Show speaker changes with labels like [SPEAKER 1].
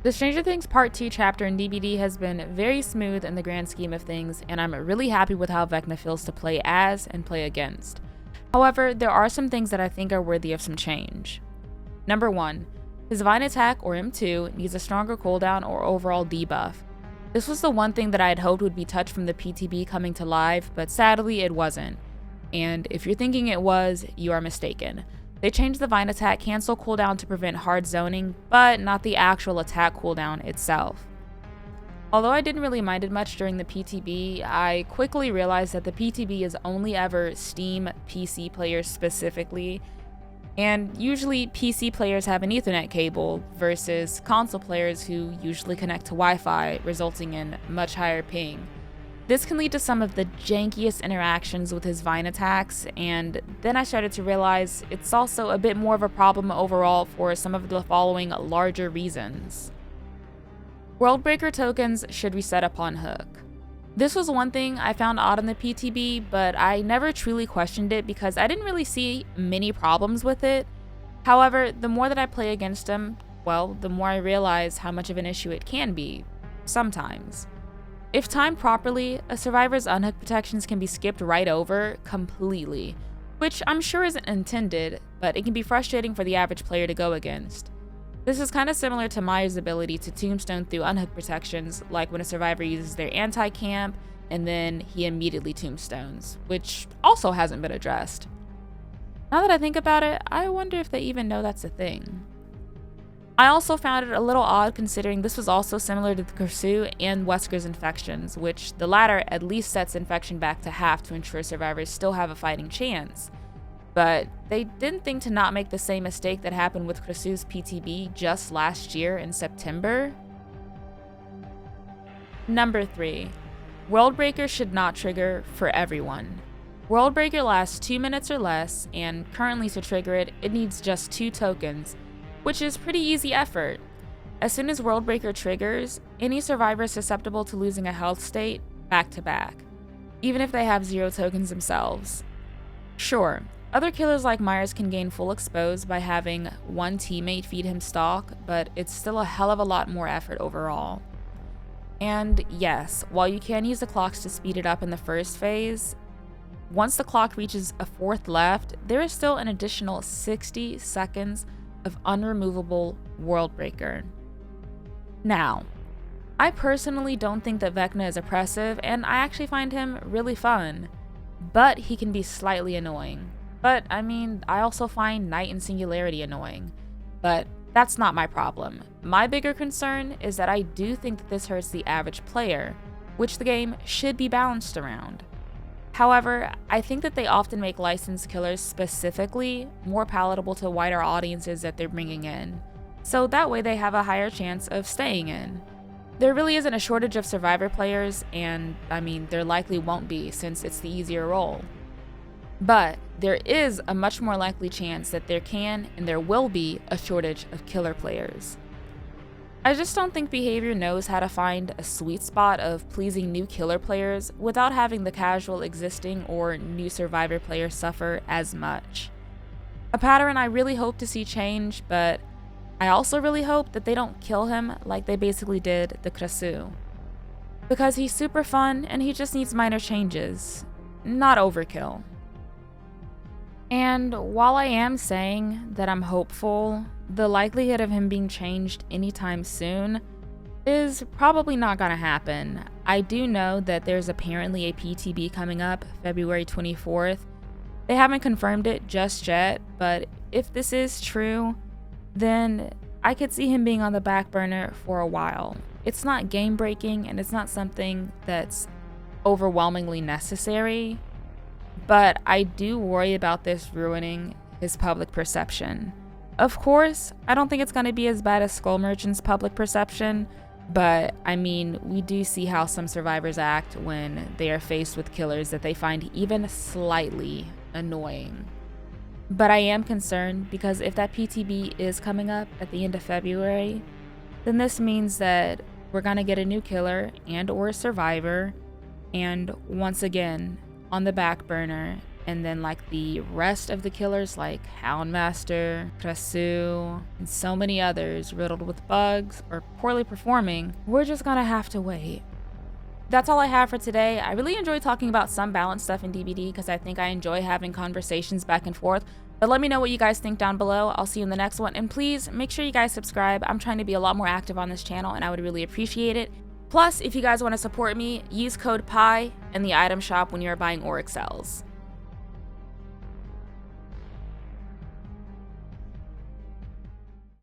[SPEAKER 1] The Stranger Things Part 2 chapter in DBD has been very smooth in the grand scheme of things, and I'm really happy with how Vecna feels to play as and play against. However, there are some things that I think are worthy of some change. Number 1. His Vine attack, or M2, needs a stronger cooldown or overall debuff. This was the one thing that I had hoped would be touched from the PTB coming to live, but sadly it wasn't. And if you're thinking it was, you are mistaken. They changed the Vine attack cancel cooldown to prevent hard zoning, but not the actual attack cooldown itself. Although I didn't really mind it much during the PTB, I quickly realized that the PTB is only ever Steam PC players specifically, and usually PC players have an Ethernet cable versus console players who usually connect to Wi-Fi, resulting in much higher ping. This can lead to some of the jankiest interactions with his Vine attacks, and then I started to realize it's also a bit more of a problem overall for some of the following larger reasons. Worldbreaker tokens should reset upon hook. This was one thing I found odd in the PTB, but I never truly questioned it because I didn't really see many problems with it. However, the more that I play against him, well, the more I realize how much of an issue it can be, sometimes. If timed properly, a survivor's unhook protections can be skipped right over completely, which I'm sure isn't intended, but it can be frustrating for the average player to go against. This is kind of similar to Maya's ability to tombstone through unhook protections, like when a survivor uses their anti-camp and then he immediately tombstones, which also hasn't been addressed. Now that I think about it, I wonder if they even know that's a thing. I also found it a little odd considering this was also similar to the Kursu and Wesker's infections, which the latter at least sets infection back to half to ensure survivors still have a fighting chance. But they didn't think to not make the same mistake that happened with Kursu's PTB just last year in September. Number 3. Worldbreaker should not trigger for everyone. Worldbreaker lasts 2 minutes or less, and currently to trigger it, it needs just 2 tokens, which is pretty easy effort. As soon as Worldbreaker triggers, any survivor is susceptible to losing a health state back to back, even if they have 0 tokens themselves. Sure, other killers like Myers can gain full expose by having one teammate feed him stock, but it's still a hell of a lot more effort overall. And yes, while you can use the clocks to speed it up in the first phase, once the clock reaches a 4th left, there is still an additional 60 seconds of unremovable Worldbreaker. Now, I personally don't think that Vecna is oppressive, and I actually find him really fun, but he can be slightly annoying. But I mean, I also find Night and Singularity annoying, but that's not my problem. My bigger concern is that I do think that this hurts the average player, which the game should be balanced around. However, I think that they often make licensed killers specifically more palatable to wider audiences that they're bringing in, so that way they have a higher chance of staying in. There really isn't a shortage of survivor players, and I mean, there likely won't be since it's the easier role. But there is a much more likely chance that there can and there will be a shortage of killer players. I just don't think Behavior knows how to find a sweet spot of pleasing new killer players without having the casual existing or new survivor players suffer as much. A pattern I really hope to see change, but I also really hope that they don't kill him like they basically did the Krasu. Because he's super fun and he just needs minor changes, not overkill. And while I am saying that I'm hopeful, the likelihood of him being changed anytime soon is probably not gonna happen. I do know that there's apparently a PTB coming up February 24th. They haven't confirmed it just yet, but if this is true, then I could see him being on the back burner for a while. It's not game breaking and it's not something that's overwhelmingly necessary, but I do worry about this ruining his public perception. Of course, I don't think it's going to be as bad as Skull Merchant's public perception, but I mean, we do see how some survivors act when they are faced with killers that they find even slightly annoying. But I am concerned because if that PTB is coming up at the end of February, then this means that we're going to get a new killer and or a survivor, and once again, on the back burner, And then like the rest of the killers like Houndmaster, Krasu, and so many others riddled with bugs or poorly performing, we're just gonna have to wait. That's all I have for today. I really enjoy talking about some balanced stuff in DBD because I think I enjoy having conversations back and forth. But let me know what you guys think down below. I'll see you in the next one. And please make sure you guys subscribe. I'm trying to be a lot more active on this channel and I would really appreciate it. Plus, if you guys want to support me, use code PIE in the item shop when you are buying Oryx cells.